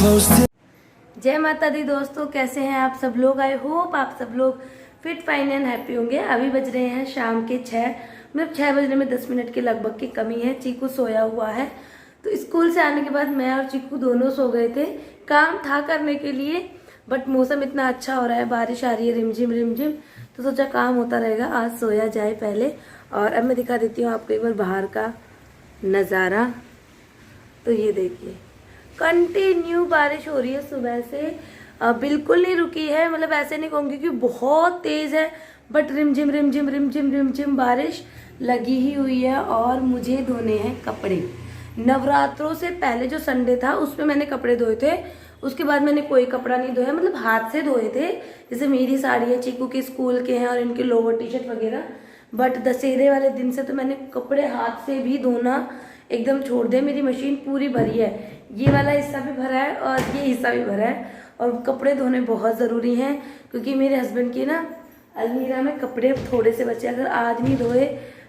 जय माता दी दोस्तों, कैसे हैं आप सब लोग। आई होप आप सब लोग फिट फाइन एंड हैप्पी होंगे। अभी बज रहे हैं शाम के 6, मतलब 6 बजने में 10 मिनट के लगभग की कमी है। चीकू सोया हुआ है, तो स्कूल से आने के बाद मैं और चीकू दोनों सो गए थे। काम था करने के लिए, बट मौसम इतना अच्छा हो रहा है, बारिश आ रही है रिमझिम रिमझिम, तो सोचा काम होता रहेगा, आज सोया जाए पहले। और अब मैं दिखा देती हूँ आपको एक बार बाहर का नज़ारा। तो ये देखिए, कंटिन्यू बारिश हो रही है सुबह से, बिल्कुल नहीं रुकी है। मतलब ऐसे नहीं कहूँगी कि बहुत तेज़ है, बट रिमझिम रिमझिम रिमझिम रिमझिम बारिश लगी ही हुई है। और मुझे धोने हैं कपड़े। नवरात्रों से पहले जो संडे था उसमें मैंने कपड़े धोए थे, उसके बाद मैंने कोई कपड़ा नहीं धोया, मतलब हाथ से धोए थे। जैसे मेरी साड़ी है, चीकू के स्कूल के हैं और इनके लोवर टी शर्ट वगैरह। बट दशहरे वाले दिन से तो मैंने कपड़े हाथ से भी धोना एकदम छोड़ दे। मेरी मशीन पूरी भरी है, ये वाला हिस्सा भी भरा है और ये हिस्सा भी भरा है। और कपड़े धोने बहुत ज़रूरी हैं, क्योंकि मेरे हस्बैंड की ना अलमीरा में कपड़े थोड़े से बचे। अगर आज नहीं धोए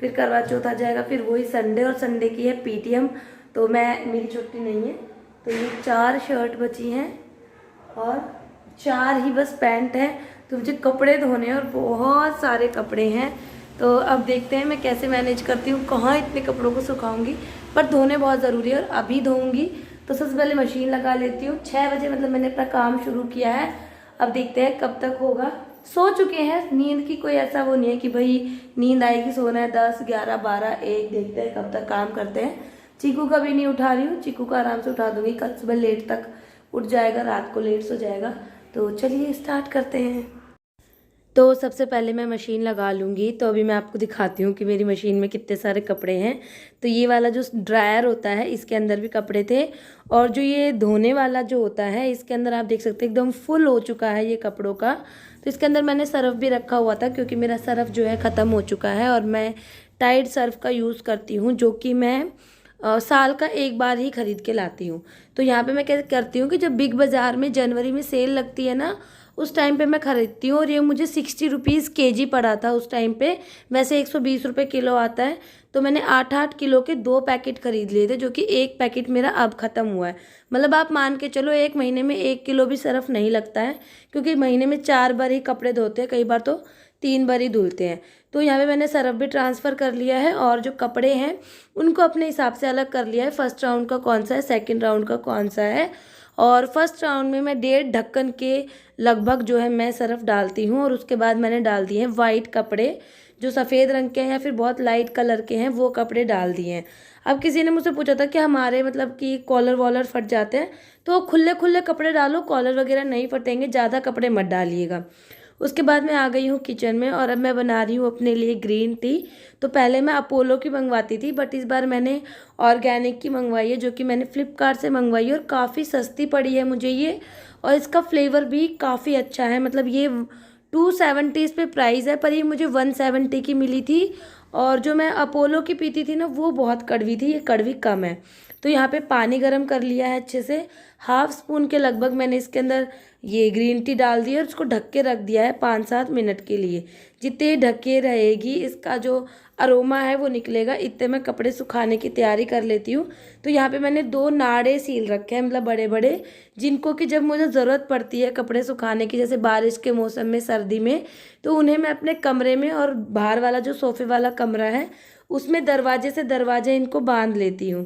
फिर करवा चौथ आ जाएगा, फिर वही संडे, और संडे की है पीटीएम, तो मेरी छुट्टी नहीं है। तो ये 4 शर्ट बची हैं और 4 ही बस पैंट है, तो मुझे कपड़े धोने हैं और बहुत सारे कपड़े हैं। तो अब देखते हैं मैं कैसे मैनेज करती हूँ, कहाँ इतने कपड़ों को सुखाऊंगी, पर धोने बहुत ज़रूरी है। और अभी धोऊंगी तो सबसे पहले मशीन लगा लेती हूँ। 6 बजे मतलब मैंने अपना काम शुरू किया है, अब देखते हैं कब तक होगा। सो चुके हैं, नींद की कोई ऐसा वो नहीं है कि भाई नींद आएगी, सोना है 10, 11, 12, 1, देखते हैं कब तक काम करते हैं। चीकू का भी नहीं उठा रही हूँ, चीकू को आराम से उठा दूंगी, कल सुबह लेट तक उठ जाएगा, रात को लेट सो जाएगा। तो चलिए स्टार्ट करते हैं। तो सबसे पहले मैं मशीन लगा लूँगी। तो अभी मैं आपको दिखाती हूँ कि मेरी मशीन में कितने सारे कपड़े हैं। तो ये वाला जो ड्रायर होता है इसके अंदर भी कपड़े थे, और जो ये धोने वाला जो होता है इसके अंदर आप देख सकते हैं एकदम फुल हो चुका है ये कपड़ों का। तो इसके अंदर मैंने सर्फ़ भी रखा हुआ था, क्योंकि मेरा सर्फ़ जो है ख़त्म हो चुका है और मैं टाइड सर्फ़ का यूज़ करती हूँ, जो कि मैं साल का एक बार ही ख़रीद के लाती हूँ। तो यहाँ पे मैं क्या करती हूँ कि जब बिग बाज़ार में जनवरी में सेल लगती है ना, उस टाइम पे मैं ख़रीदती हूँ। और ये मुझे 60 रुपीज़ केजी पड़ा था उस टाइम पे, वैसे 120 रुपये किलो आता है। तो मैंने 8-8 किलो के 2 पैकेट खरीद लिए थे, जो कि एक पैकेट मेरा अब ख़त्म हुआ है। मतलब आप मान के चलो 1 महीने में 1 किलो भी सर्फ नहीं लगता है, क्योंकि महीने में 4 बार ही कपड़े धोते हैं, कई बार तो 3 बार ही धुलते हैं। तो यहाँ पे मैंने सर्फ भी ट्रांसफ़र कर लिया है, और जो कपड़े हैं उनको अपने हिसाब से अलग कर लिया है। फर्स्ट राउंड का कौन सा है, सेकेंड राउंड का कौन सा है। और फर्स्ट राउंड में मैं 1.5 ढक्कन के लगभग जो है मैं सर्फ डालती हूँ, और उसके बाद मैंने डाल दिए हैं वाइट कपड़े, जो सफ़ेद रंग के हैं या फिर बहुत लाइट कलर के हैं, वो कपड़े डाल दिए हैं। अब किसी ने मुझसे पूछा था कि हमारे मतलब कि कॉलर वॉलर फट जाते हैं, तो खुले खुले कपड़े डालो, कॉलर वगैरह नहीं फटेंगे, ज़्यादा कपड़े मत डालिएगा। उसके बाद मैं आ गई हूँ किचन में, और अब मैं बना रही हूँ अपने लिए ग्रीन टी। तो पहले मैं अपोलो की मंगवाती थी, बट इस बार मैंने ऑर्गेनिक की मंगवाई है, जो कि मैंने फ़्लिपकार्ट से मंगवाई है, और काफ़ी सस्ती पड़ी है मुझे ये। और इसका फ्लेवर भी काफ़ी अच्छा है, मतलब ये 270 पे प्राइस है, पर ये मुझे 170 की मिली थी। और जो मैं अपोलो की पीती थी ना, वो बहुत कड़वी थी, ये कड़वी कम है। तो यहाँ पे पानी गर्म कर लिया है अच्छे से, हाफ स्पून के लगभग मैंने इसके अंदर ये ग्रीन टी डाल दी, और उसको ढक के रख दिया है 5-7 मिनट के लिए। जितने ढके रहेगी इसका जो अरोमा है वो निकलेगा, इतने मैं कपड़े सुखाने की तैयारी कर लेती हूँ। तो यहाँ पे मैंने 2 नाड़े सील रखे हैं, मतलब बड़े बड़े, जिनको कि जब मुझे ज़रूरत पड़ती है कपड़े सुखाने की, जैसे बारिश के मौसम में, सर्दी में, तो उन्हें मैं अपने कमरे में, और बाहर वाला जो सोफ़े वाला कमरा है उसमें दरवाजे से दरवाजे इनको बांध लेती हूँ।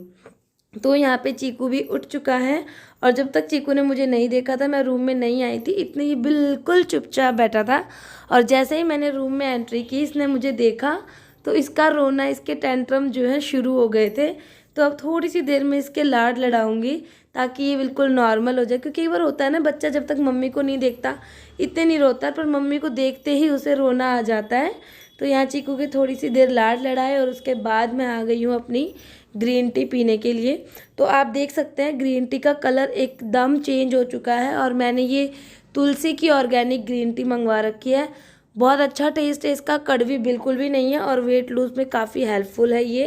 तो यहाँ पे चीकू भी उठ चुका है, और जब तक चीकू ने मुझे नहीं देखा था, मैं रूम में नहीं आई थी, इतने ही बिल्कुल चुपचाप बैठा था। और जैसे ही मैंने रूम में एंट्री की, इसने मुझे देखा तो इसका रोना, इसके टेंट्रम जो है शुरू हो गए थे। तो अब थोड़ी सी देर में इसके लाड लड़ाऊंगी, ताकि ये बिल्कुल नॉर्मल हो जाए। क्योंकि एक बार होता है ना, बच्चा जब तक मम्मी को नहीं देखता इतने नहीं रोता, पर मम्मी को देखते ही उसे रोना आ जाता है। तो यहाँ चीकू की थोड़ी सी देर लाड लड़ाए, और उसके बाद मैं आ गई हूँ अपनी ग्रीन टी पीने के लिए। तो आप देख सकते हैं ग्रीन टी का कलर एकदम चेंज हो चुका है, और मैंने ये तुलसी की ऑर्गेनिक ग्रीन टी मंगवा रखी है। बहुत अच्छा टेस्ट है इसका, कड़वी बिल्कुल भी नहीं है, और वेट लूज़ में काफ़ी हेल्पफुल है ये।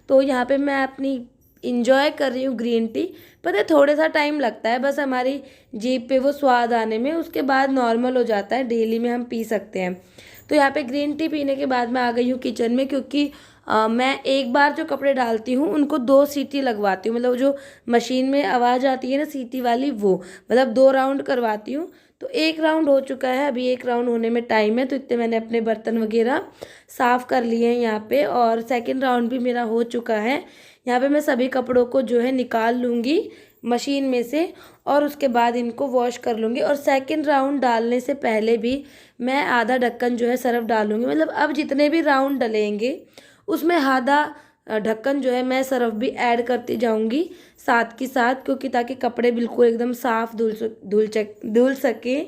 तो यहाँ पे मैं अपनी इंजॉय कर रही हूँ ग्रीन टी। पता है थोड़ा सा टाइम लगता है बस हमारी जीभ पे वो स्वाद आने में, उसके बाद नॉर्मल हो जाता है, डेली में हम पी सकते हैं। तो यहाँ पे ग्रीन टी पीने के बाद मैं आ गई हूँ किचन में, क्योंकि मैं एक बार जो कपड़े डालती हूँ उनको 2 सीटी लगवाती हूँ, मतलब जो मशीन में आवाज़ आती है ना सीटी वाली, वो मतलब 2 राउंड करवाती हूँ। तो एक राउंड हो चुका है, अभी एक राउंड होने में टाइम है, तो इतने मैंने अपने बर्तन वगैरह साफ़ कर लिए हैं यहाँ पे। और सेकंड राउंड भी मेरा हो चुका है। यहाँ पे मैं सभी कपड़ों को जो है निकाल लूँगी मशीन में से, और उसके बाद इनको वॉश कर लूँगी। और सेकंड राउंड डालने से पहले भी मैं आधा ढक्कन जो है सर्फ डालूँगी, मतलब अब जितने भी राउंड डलेंगे उसमें आधा ढक्कन जो है मैं सर्फ भी ऐड करती जाऊँगी साथ के साथ, क्योंकि ताकि कपड़े बिल्कुल एकदम साफ़ धुल सके।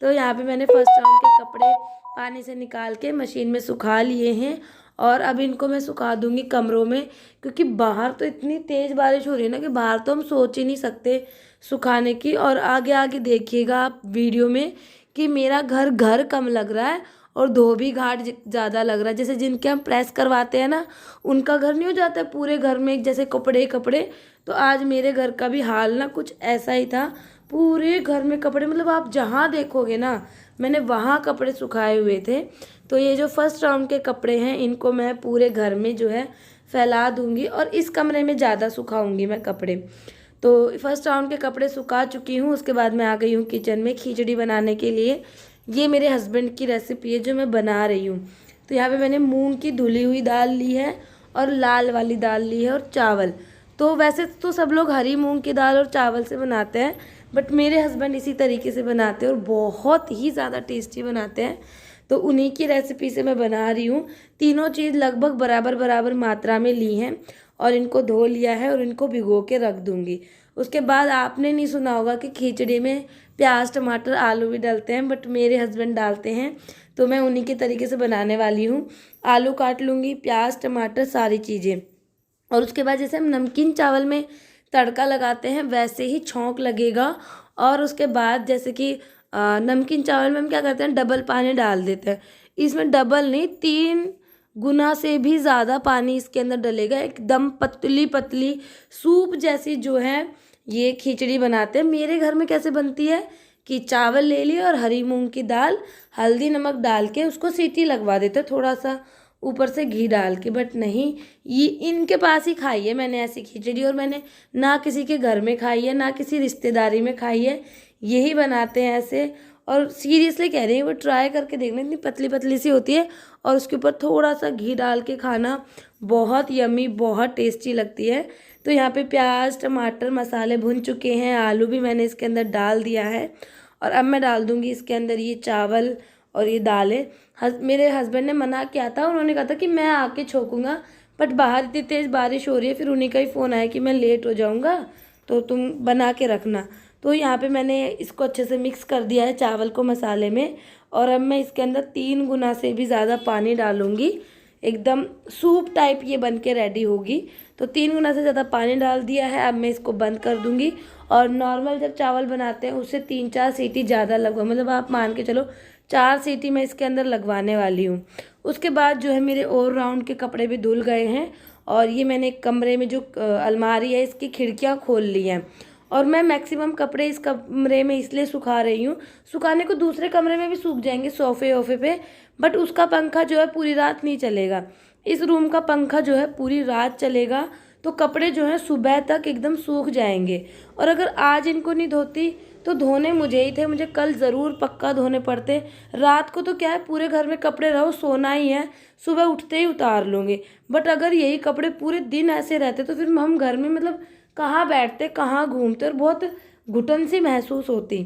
तो यहाँ पे मैंने फर्स्ट राउंड के कपड़े पानी से निकाल के मशीन में सुखा लिए हैं, और अब इनको मैं सुखा दूँगी कमरों में, क्योंकि बाहर तो इतनी तेज़ बारिश हो रही है ना कि बाहर तो हम सोच ही नहीं सकते सुखाने की। और आगे आगे देखिएगा आप वीडियो में कि मेरा घर घर कम लग रहा है और धोबी घाट ज़्यादा लग रहा है। जैसे जिनके हम प्रेस करवाते हैं ना, उनका घर नहीं हो जाता है पूरे घर में जैसे कपड़े कपड़े, तो आज मेरे घर का भी हाल ना कुछ ऐसा ही था। पूरे घर में कपड़े, मतलब आप जहाँ देखोगे ना मैंने वहाँ कपड़े सुखाए हुए थे। तो ये जो फर्स्ट राउंड के कपड़े हैं इनको मैं पूरे घर में जो है फैला दूंगी, और इस कमरे में ज़्यादा सुखाऊंगी मैं कपड़े। तो फर्स्ट राउंड के कपड़े सुखा चुकी हूँ। उसके बाद मैं आ गई हूँ किचन में खिचड़ी बनाने के लिए। ये मेरे हस्बैंड की रेसिपी है जो मैं बना रही हूँ। तो यहाँ पे मैंने मूंग की धुली हुई दाल ली है और लाल वाली दाल ली है और चावल। तो वैसे तो सब लोग हरी मूंग की दाल और चावल से बनाते हैं, बट मेरे हस्बैंड इसी तरीके से बनाते हैं और बहुत ही ज़्यादा टेस्टी बनाते हैं। तो उन्हीं की रेसिपी से मैं बना रही हूँ। तीनों चीज़ लगभग बराबर बराबर मात्रा में ली हैं और इनको धो लिया है और इनको भिगो के रख दूँगी। उसके बाद आपने नहीं सुना होगा कि खिचड़ी में प्याज टमाटर आलू भी डालते हैं, बट मेरे हस्बैंड डालते हैं, तो मैं उन्हीं के तरीके से बनाने वाली हूँ। आलू काट लूँगी, प्याज टमाटर सारी चीज़ें, और उसके बाद जैसे हम नमकीन चावल में तड़का लगाते हैं वैसे ही छौंक लगेगा। और उसके बाद जैसे कि नमकीन चावल में हम क्या करते हैं, डबल पानी डाल देते हैं। इसमें डबल नहीं, 3 गुना से भी ज़्यादा पानी इसके अंदर डलेगा। एकदम पतली पतली सूप जैसी जो है ये खिचड़ी बनाते हैं। मेरे घर में कैसे बनती है कि चावल ले लिए और हरी मूंग की दाल हल्दी नमक डाल के उसको सीटी लगवा देते हैं, थोड़ा सा ऊपर से घी डाल के। बट नहीं, ये इनके पास ही खाई है मैंने ऐसी खिचड़ी, और मैंने ना किसी के घर में खाई है ना किसी रिश्तेदारी में खाई है। यही बनाते हैं ऐसे, और सीरियसली कह रही हूँ वो ट्राई करके देखना, इतनी पतली पतली सी होती है और उसके ऊपर थोड़ा सा घी डाल के खाना बहुत यमी बहुत टेस्टी लगती है। तो यहाँ पे प्याज टमाटर मसाले भुन चुके हैं, आलू भी मैंने इसके अंदर डाल दिया है, और अब मैं डाल दूँगी इसके अंदर ये चावल और ये दालें। मेरे हस्बैंड ने मना किया था, उन्होंने कहा था कि मैं आके छोकूँगा, बट बाहर इतनी तेज़ बारिश हो रही है, फिर उन्हीं का ही फ़ोन आया कि मैं लेट हो जाऊँगा तो तुम बना के रखना। तो यहाँ पे मैंने इसको अच्छे से मिक्स कर दिया है चावल को मसाले में, और अब मैं इसके अंदर 3 गुना से भी ज़्यादा पानी डालूँगी। एकदम सूप टाइप ये बन के रेडी होगी। तो 3 गुना से ज़्यादा पानी डाल दिया है। अब मैं इसको बंद कर दूँगी, और नॉर्मल जब चावल बनाते हैं उससे 3-4 सीटी ज़्यादा लगवा, मतलब आप मान के चलो 4 सीटी मैं इसके अंदर लगवाने वाली हूँ। उसके बाद जो है मेरे ऑल राउंड के कपड़े भी धुल गए हैं, और ये मैंने एक कमरे में जो अलमारी है इसकी खिड़कियाँ खोल ली हैं, और मैं मैक्सिमम कपड़े इस कमरे में इसलिए सुखा रही हूँ। सुखाने को दूसरे कमरे में भी सूख जाएंगे सोफे वोफे पे, बट उसका पंखा जो है पूरी रात नहीं चलेगा। इस रूम का पंखा जो है पूरी रात चलेगा, तो कपड़े जो हैं सुबह तक एकदम सूख जाएंगे। और अगर आज इनको नहीं धोती तो धोने मुझे ही थे, मुझे कल ज़रूर पक्का धोने पड़ते। रात को तो क्या है, पूरे घर में कपड़े रहो सोना ही है, सुबह उठते ही उतार लूँगे। बट अगर यही कपड़े पूरे दिन ऐसे रहते तो फिर हम घर में मतलब कहाँ बैठते कहाँ घूमते, और बहुत घुटन सी महसूस होती।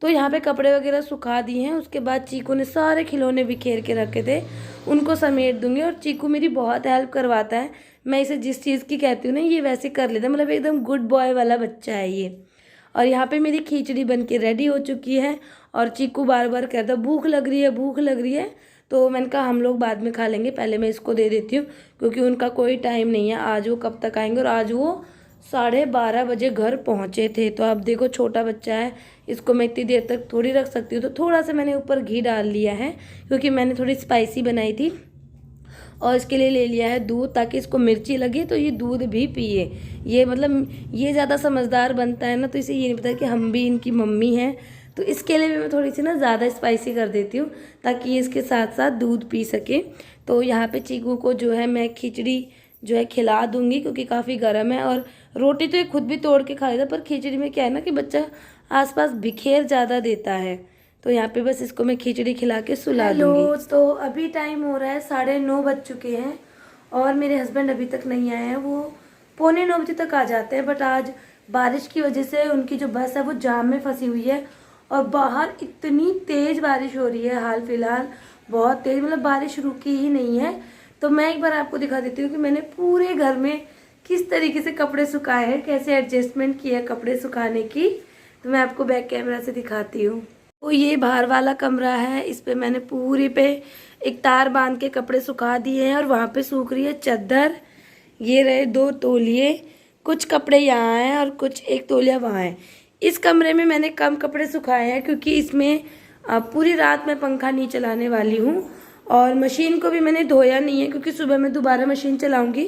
तो यहाँ पे कपड़े वगैरह सुखा दिए हैं। उसके बाद चीकू ने सारे खिलौने बिखेर के रखे थे, उनको समेट दूंगी। और चीकू मेरी बहुत हेल्प करवाता है, मैं इसे जिस चीज़ की कहती हूँ ना ये वैसे कर लेता है, मतलब एकदम गुड बॉय वाला बच्चा है ये। और यहाँ पे मेरी खिचड़ी बन के रेडी हो चुकी है, और चीकू बार बार कहता भूख लग रही है भूख लग रही है। तो मैंने कहा हम लोग बाद में खा लेंगे, पहले मैं इसको दे देती हूँ, क्योंकि उनका कोई टाइम नहीं है आज वो कब तक आएंगे। और आज वो 12:30 बजे घर पहुँचे थे। तो अब देखो छोटा बच्चा है, इसको मैं इतनी देर तक थोड़ी रख सकती हूँ। तो थोड़ा सा मैंने ऊपर घी डाल लिया है, क्योंकि मैंने थोड़ी स्पाइसी बनाई थी। और इसके लिए ले लिया है दूध, ताकि इसको मिर्ची लगे तो ये दूध भी पिए। ये मतलब ये ज़्यादा समझदार बनता है ना, तो इसे ये नहीं पता कि हम भी इनकी मम्मी हैं, तो इसके लिए भी मैं थोड़ी सी ना ज़्यादा स्पाइसी कर देती हूँ ताकि ये इसके साथ साथ दूध पी सके। तो यहाँ पे चीकू को जो है मैं खिचड़ी जो है खिला दूँगी क्योंकि काफ़ी गर्म है, और रोटी तो ये खुद भी तोड़ के खा लेता, पर खिचड़ी में क्या है ना कि बच्चा आसपास बिखेर ज़्यादा देता है। तो यहाँ पे बस इसको मैं खिचड़ी खिला के सुला दूँगी। तो अभी टाइम हो रहा है 9:30 बज चुके हैं और मेरे हस्बैंड अभी तक नहीं आए हैं। वो 8:45 बजे तक आ जाते हैं, बट आज बारिश की वजह से उनकी जो बस है वो जाम में फंसी हुई है और बाहर इतनी तेज़ बारिश हो रही है हाल फिलहाल, बहुत तेज़, मतलब बारिश रुकी ही नहीं है। तो मैं एक बार आपको दिखा देती हूँ कि मैंने पूरे घर में किस तरीके से कपड़े सुखाए हैं, कैसे एडजस्टमेंट किया है कपड़े सुखाने की। तो मैं आपको बैक कैमरा से दिखाती हूँ। तो ये बाहर वाला कमरा है, इस पे मैंने पूरी पे एक तार बांध के कपड़े सुखा दिए हैं और वहाँ पे सूख रही है चादर। ये रहे 2 तौलिए, कुछ कपड़े यहाँ हैं और कुछ 1 तौलिया वहाँ है। इस कमरे में मैंने कम कपड़े सुखाए हैं क्योंकि इसमें पूरी रात मैं पंखा नहीं चलाने वाली हूँ, और मशीन को भी मैंने धोया नहीं है क्योंकि सुबह मैं दोबारा मशीन चलाऊँगी।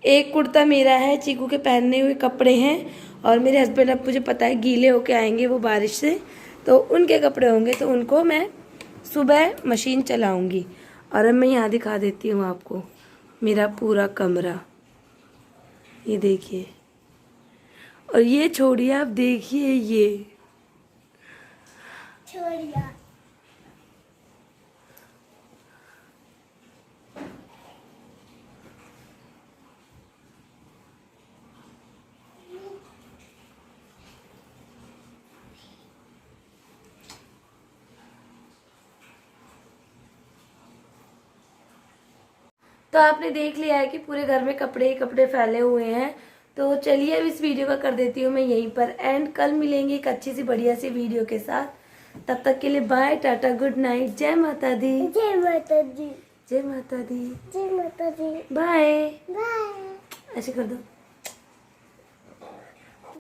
एक कुर्ता मेरा है, चीकू के पहनने हुए कपड़े हैं, और मेरे हस्बैंड अब मुझे पता है गीले होके आएंगे वो बारिश से, तो उनके कपड़े होंगे, तो उनको मैं सुबह मशीन चलाऊँगी। और अब मैं यहाँ दिखा देती हूँ आपको मेरा पूरा कमरा, ये देखिए। और ये छोड़िए, आप देखिए ये छोड़िए। तो आपने देख लिया है कि पूरे घर में कपड़े ही कपड़े फैले हुए हैं। तो चलिए अब इस वीडियो का कर देती हूँ मैं यहीं पर एंड। कल मिलेंगे एक अच्छी सी बढ़िया सी वीडियो के साथ। तब तक के लिए बाय, टाटा, गुड नाइट, जय माता दी, जय माता दी, जय माता दी, जय माता दी, बाय बाय। ऐसे कर दो।